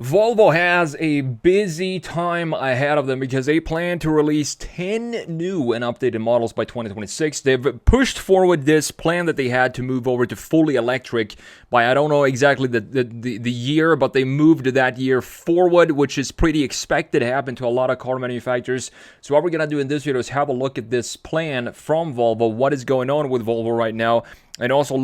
Volvo has a busy time ahead of them because they plan to release 10 new and updated models by 2026. They've pushed forward this plan that they had to move over to fully electric by, I don't know exactly the year, but they moved that year forward, which is pretty expected to happen to a lot of car manufacturers. So what we're going to do in this video is have a look at this plan from Volvo, what is going on with Volvo right now, and also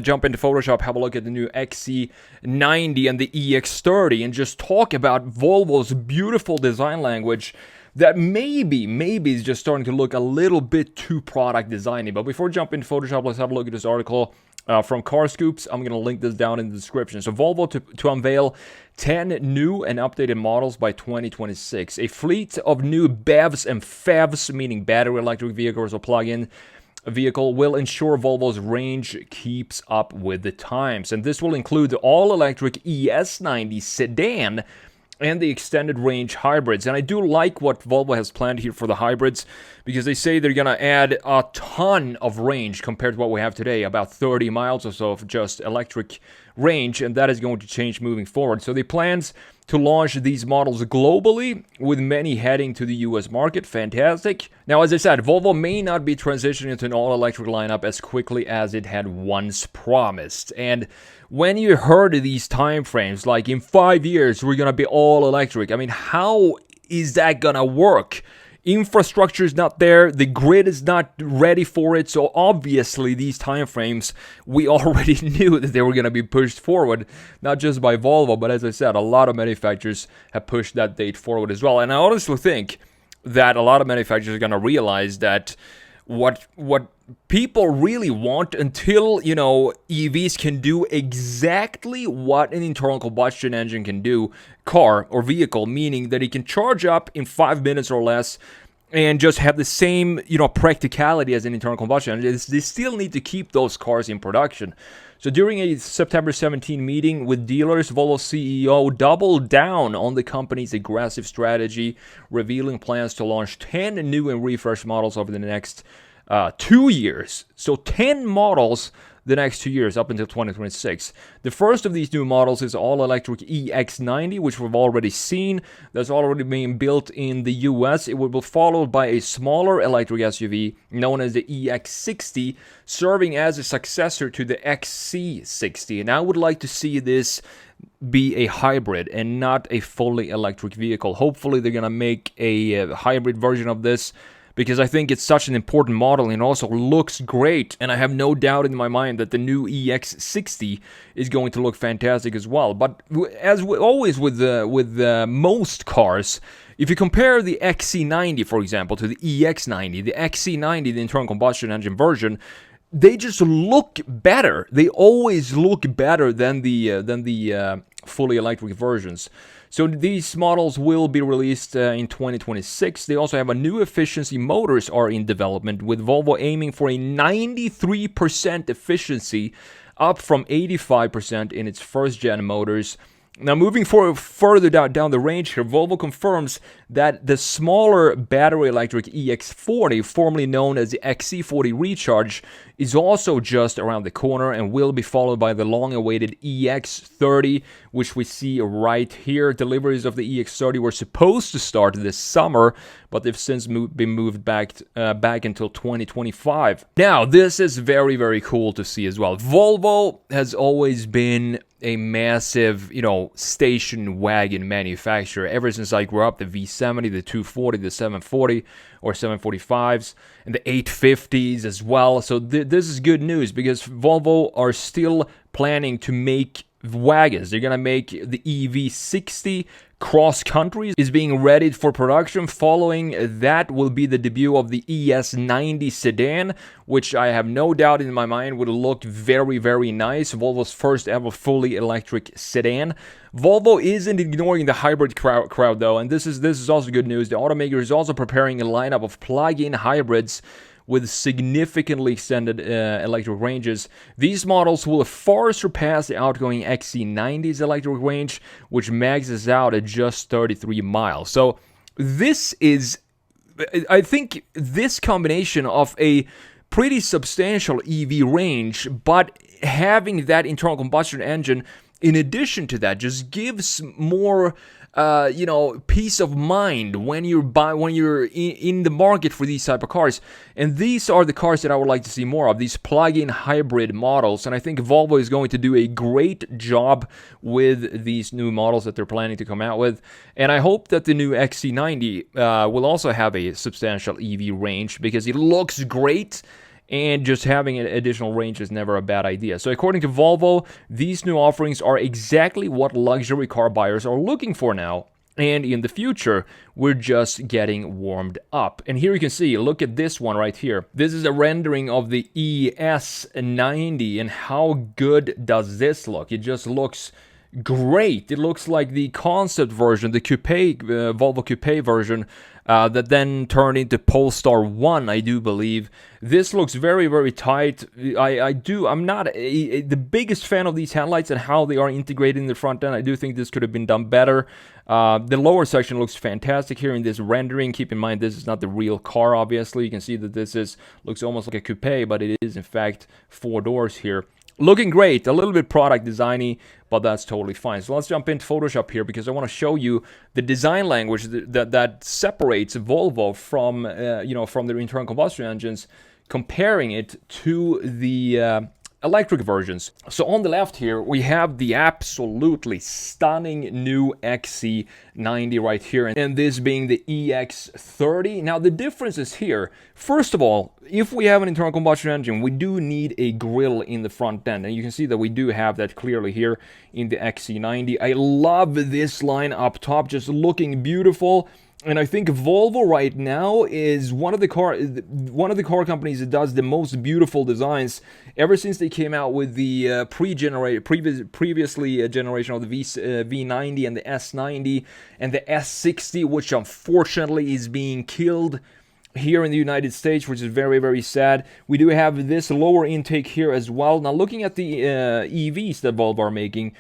jump into Photoshop, have a look at the new XC90 and the EX30, and just talk about Volvo's beautiful design language that maybe is just starting to look a little bit too product designy. But before we jump into Photoshop, let's have a look at this article from Car Scoops. I'm going to link this down in the description. So Volvo to unveil 10 new and updated models by 2026. A fleet of new BEVs and FEVs, meaning battery electric vehicles or plug-in vehicle, will ensure Volvo's range keeps up with the times. And this will include the all-electric ES90 sedan and the extended range hybrids. And I do like what Volvo has planned here for the hybrids, because they say they're going to add a ton of range compared to what we have today, about 30 miles or so of just electric range, and that is going to change moving forward. So they plans to launch these models globally, with many heading to the US market. Fantastic. Now, as I said, Volvo may not be transitioning into an all-electric lineup as quickly as it had once promised. And when you heard these time frames, like in 5 years we're gonna be all electric, I mean, how is that gonna work? Infrastructure is not there, the grid is not ready for it, so obviously these time frames, we already knew that they were going to be pushed forward, not just by Volvo, but as I said, a lot of manufacturers have pushed that date forward as well. And I honestly think that a lot of manufacturers are going to realize that what people really want, until, you know, EVs can do exactly what an internal combustion engine can do, car or vehicle, meaning that it can charge up in 5 minutes or less and just have the same, you know, practicality as an internal combustion engine. They still need to keep those cars in production. So during a September 17 meeting with dealers, Volvo CEO doubled down on the company's aggressive strategy, revealing plans to launch 10 new and refreshed models over the next 2 years. So 10 models the next 2 years up until 2026. The first of these new models is all-electric EX90, which we've already seen. That's already being built in the US. It will be followed by a smaller electric SUV known as the EX60, serving as a successor to the XC60. And I would like to see this be a hybrid and not a fully electric vehicle. Hopefully they're going to make a hybrid version of this, because I think it's such an important model and also looks great. And I have no doubt in my mind that the new EX60 is going to look fantastic as well. But as always with most cars, if you compare the XC90, for example, to the EX90, the XC90, the internal combustion engine version, they just look better. They always look better than the fully electric versions. So these models will be released in 2026. They also have a new efficiency motors are in development, with Volvo aiming for a 93% efficiency, up from 85% in its first-gen motors. Now, moving further down the range here, Volvo confirms that the smaller battery electric EX40, formerly known as the XC40 Recharge, is also just around the corner and will be followed by the long-awaited EX30, which we see right here. Deliveries of the EX30 were supposed to start this summer, but they've since been moved back until 2025. Now, this is very, very cool to see as well. Volvo has always been a massive, you know, station wagon manufacturer ever since I grew up. The V70, the 240, the 740 or 745s, and the 850s as well. So this is good news, because Volvo are still planning to make wagons. They're gonna make the EV60 cross country is being readied for production. Following that will be the debut of the ES90 sedan, which I have no doubt in my mind would look very, very nice. Volvo's first ever fully electric sedan. Volvo isn't ignoring the hybrid crowd though, and this is also good news. The automaker is also preparing a lineup of plug-in hybrids with significantly extended electric ranges. These models will far surpass the outgoing XC90's electric range, which maxes out at just 33 miles. So this is, I think, this combination of a pretty substantial EV range, but having that internal combustion engine in addition to that, just gives more peace of mind when you're in the market for these type of cars. And these are the cars that I would like to see more of, these plug-in hybrid models. And I think Volvo is going to do a great job with these new models that they're planning to come out with. And I hope that the new XC90 will also have a substantial EV range, because it looks great. And just having an additional range is never a bad idea. So according to Volvo, these new offerings are exactly what luxury car buyers are looking for now. And in the future, we're just getting warmed up. And here you can see, look at this one right here. This is a rendering of the ES90. And how good does this look? It just looks great. It looks like the concept version, the coupe, Volvo coupe version, that then turned into Polestar 1, I do believe. This looks very, very tight. I'm not the biggest fan of these headlights and how they are integrated in the front end. I do think this could have been done better. The lower section looks fantastic here in this rendering. Keep in mind, this is not the real car, obviously. You can see that this looks almost like a coupe, but it is, in fact, 4 doors here. Looking great, a little bit product designy, but that's totally fine. So let's jump into Photoshop here, because I want to show you the design language that separates Volvo from from their internal combustion engines, comparing it to the electric versions. So on the left here, we have the absolutely stunning new XC90 right here, and this being the EX30. Now the difference is here. First of all, if we have an internal combustion engine, we do need a grille in the front end, and you can see that we do have that clearly here in the XC90. I love this line up top, just looking beautiful. And I think Volvo right now is one of the car companies that does the most beautiful designs ever since they came out with the previously generation of the V90 and the S90 and the S60, which unfortunately is being killed here in the United States, which is very, very sad. We do have this lower intake here as well. Now, looking at the EVs that Volvo are making,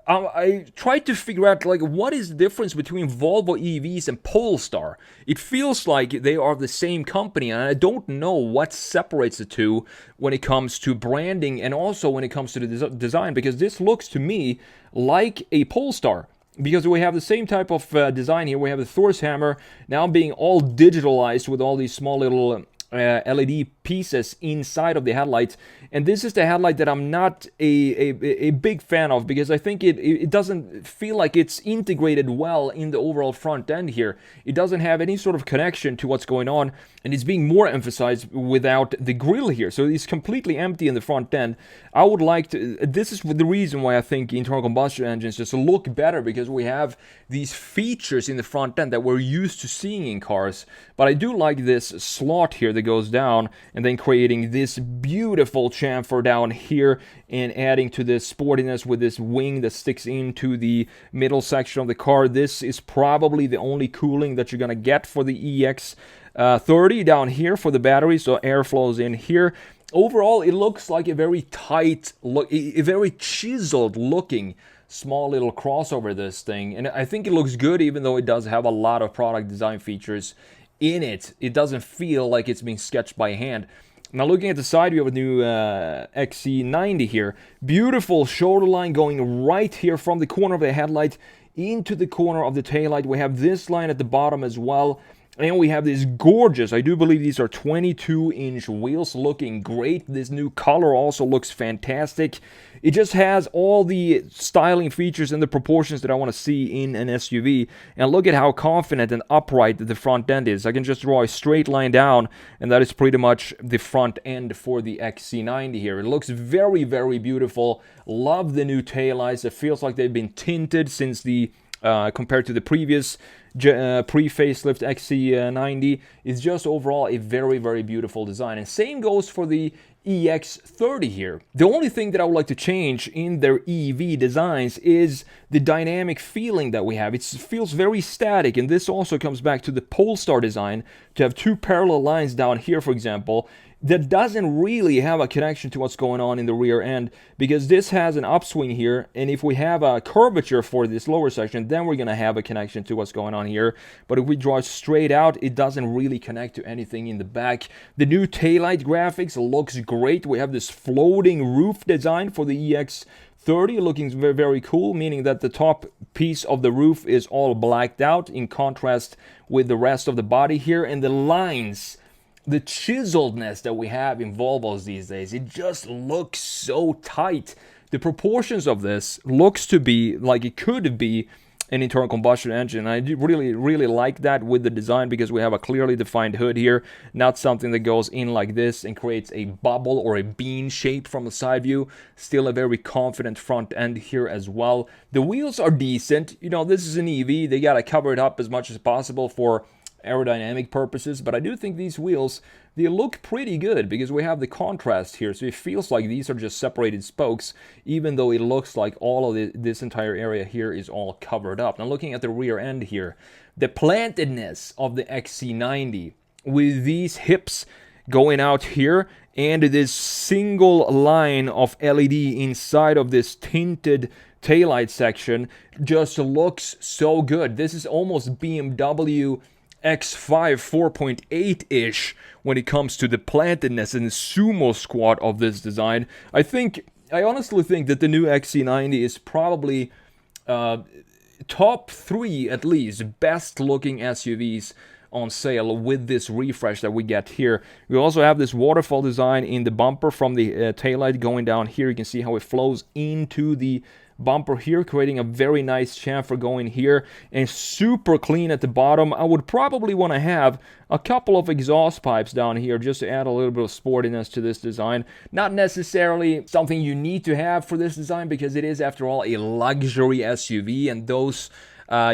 I tried to figure out, like, what is the difference between Volvo EVs and Polestar? It feels like they are the same company, and I don't know what separates the two when it comes to branding and also when it comes to the design, because this looks to me like a Polestar. Because we have the same type of design here. We have the Thor's hammer now being all digitalized with all these small little LED pieces inside of the headlight. And this is the headlight that I'm not a big fan of, because I think it doesn't feel like it's integrated well in the overall front end here. It doesn't have any sort of connection to what's going on, and it's being more emphasized without the grille here. So it's completely empty in the front end. I would like to, this is the reason why I think internal combustion engines just look better, because we have these features in the front end that we're used to seeing in cars. But I do like this slot here that goes down, and then creating this beautiful chamfer down here and adding to the sportiness with this wing that sticks into the middle section of the car. This is probably the only cooling that you're gonna get for the EX30 down here for the battery, so air flows in here. Overall, it looks like a very tight look, a very chiseled looking small little crossover, this thing, and I think it looks good, even though it does have a lot of product design features in it. It doesn't feel like it's being sketched by hand. Now, looking at the side, we have a new XC90 here. Beautiful shoulder line going right here from the corner of the headlight into the corner of the taillight. We have this line at the bottom as well. And we have these gorgeous, I do believe these are 22-inch wheels, looking great. This new color also looks fantastic. It just has all the styling features and the proportions that I want to see in an SUV. And look at how confident and upright the front end is. I can just draw a straight line down, and that is pretty much the front end for the XC90 here. It looks very, very beautiful. Love the new taillights. It feels like they've been tinted since the compared to the previous pre-facelift XC90. It's just overall a very, very beautiful design. And same goes for the EX30 here. The only thing that I would like to change in their EV designs is the dynamic feeling that we have. It feels very static, and this also comes back to the Polestar design, to have two parallel lines down here, for example. that doesn't really have a connection to what's going on in the rear end, because this has an upswing here, and if we have a curvature for this lower section, then we're going to have a connection to what's going on here. But if we draw it straight out, it doesn't really connect to anything in the back. The new taillight graphics looks great. We have this floating roof design for the EX30, looking very, very cool, meaning that the top piece of the roof is all blacked out in contrast with the rest of the body here, and the lines, the chiseledness that we have in Volvos these days, it just looks so tight. The proportions of this looks to be like it could be an internal combustion engine. I do really like that with the design, because we have a clearly defined hood here, not something that goes in like this and creates a bubble or a bean shape from the side view. Still a very confident front end here as well. The wheels are decent. You know, this is an EV. They got to cover it up as much as possible for aerodynamic purposes, but I do think these wheels, they look pretty good because we have the contrast here, so it feels like these are just separated spokes, even though it looks like all of this entire area here is all covered up. Now looking at the rear end here, the plantedness of the XC90 with these hips going out here and this single line of LED inside of this tinted taillight section just looks so good. This is almost BMW X5 4.8-ish when it comes to the plantedness and the sumo squat of this design. I honestly think that the new XC90 is probably top 3 at least best looking SUVs on sale with this refresh that we get here. We also have this waterfall design in the bumper from the taillight going down here. You can see how it flows into the bumper here, creating a very nice chamfer going here, and super clean at the bottom. I would probably want to have a couple of exhaust pipes down here just to add a little bit of sportiness to this design. Not necessarily something you need to have for this design, because it is, after all, a luxury SUV, and those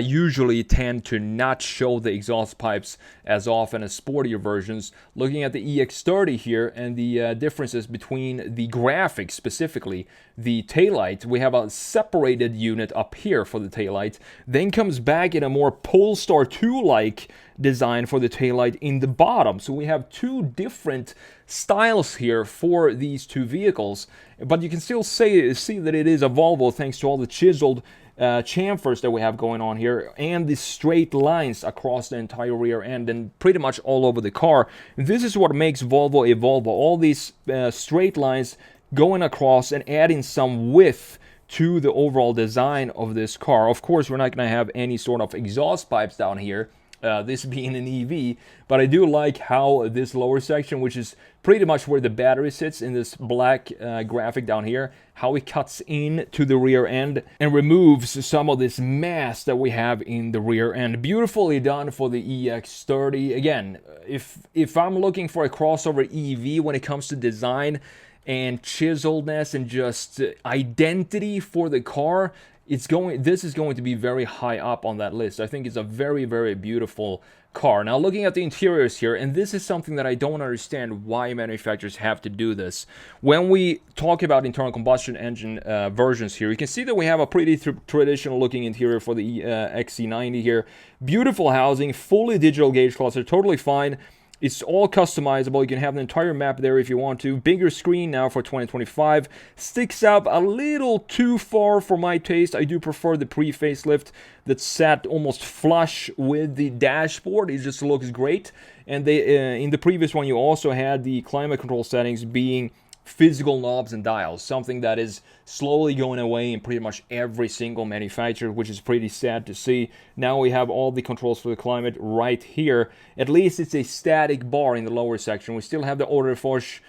usually tend to not show the exhaust pipes as often as sportier versions. Looking at the EX30 here and the differences between the graphics, specifically the taillight, we have a separated unit up here for the taillight, then comes back in a more Polestar 2-like design for the taillight in the bottom. So we have two different styles here for these two vehicles, but you can still see that it is a Volvo thanks to all the chiseled chamfers that we have going on here and the straight lines across the entire rear end and pretty much all over the car. This is what makes Volvo a Volvo. All these straight lines going across and adding some width to the overall design of this car. Of course, we're not going to have any sort of exhaust pipes down here, this being an EV, but I do like how this lower section, which is pretty much where the battery sits in this black graphic down here, how it cuts in to the rear end and removes some of this mass that we have in the rear end. Beautifully done for the EX30. Again, if I'm looking for a crossover EV when it comes to design and chiseledness and just identity for the car, this is going to be very high up on that list. I think it's a very, very beautiful car. Now looking at the interiors here, and this is something that I don't understand why manufacturers have to do this. When we talk about internal combustion engine versions here, you can see that we have a pretty traditional looking interior for the XC90 here. Beautiful housing, fully digital gauge cluster, totally fine. It's all customizable. You can have an entire map there if you want to. Bigger screen now for 2025. Sticks out a little too far for my taste. I do prefer the pre-facelift that sat almost flush with the dashboard. It just looks great. And they in the previous one, you also had the climate control settings being physical knobs and dials, something that is slowly going away in pretty much every single manufacturer, which is pretty sad to see. Now we have all the controls for the climate right here. At least it's a static bar in the lower section. We still have the Autoforge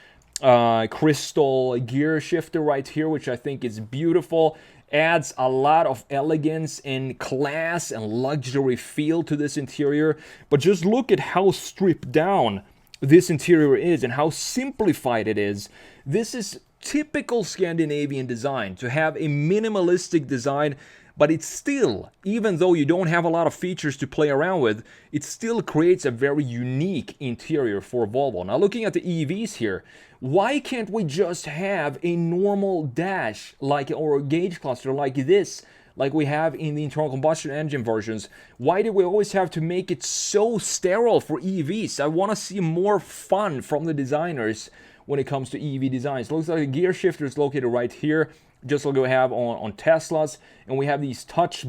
crystal gear shifter right here, which I think is beautiful. Adds a lot of elegance and class and luxury feel to this interior. But just look at how stripped down this interior is and how simplified it is. This is typical Scandinavian design, to have a minimalistic design, but it's still, even though you don't have a lot of features to play around with, it still creates a very unique interior for Volvo. Now looking at the EVs here, why can't we just have a normal dash or a gauge cluster like this, like we have in the internal combustion engine versions. Why do we always have to make it so sterile for EVs? I want to see more fun from the designers when it comes to EV designs. Looks like the gear shifter is located right here, just like we have on Teslas, and we have these touch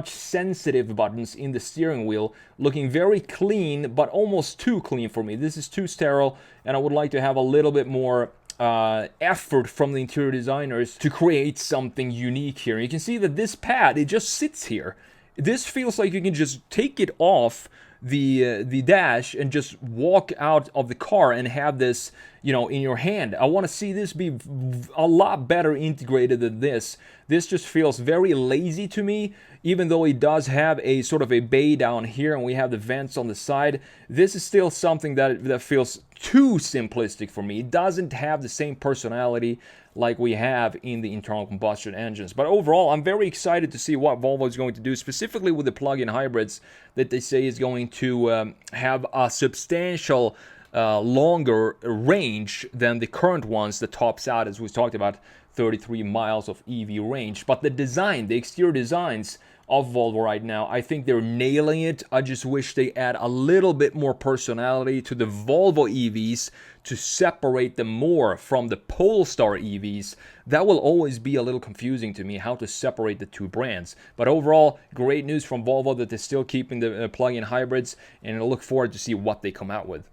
sensitive buttons in the steering wheel, looking very clean, but almost too clean for me. This is too sterile, and I would like to have a little bit more effort from the interior designers to create something unique here. You can see that this pad, it just sits here. This feels like you can just take it off the dash and just walk out of the car and have this, you know, in your hand. I want to see this be a lot better integrated than this. This just feels very lazy to me, even though it does have a sort of a bay down here and we have the vents on the side. This is still something that feels too simplistic for me. It doesn't have the same personality like we have in the internal combustion engines. But overall, I'm very excited to see what Volvo is going to do, specifically with the plug-in hybrids that they say is going to have a substantial longer range than the current ones that tops out, as we talked about, 33 miles of EV range. But the design, the exterior designs of Volvo right now, I think they're nailing it. I just wish they add a little bit more personality to the Volvo EVs to separate them more from the Polestar EVs. That will always be a little confusing to me, how to separate the two brands. But overall, great news from Volvo that they're still keeping the plug-in hybrids, and I look forward to see what they come out with.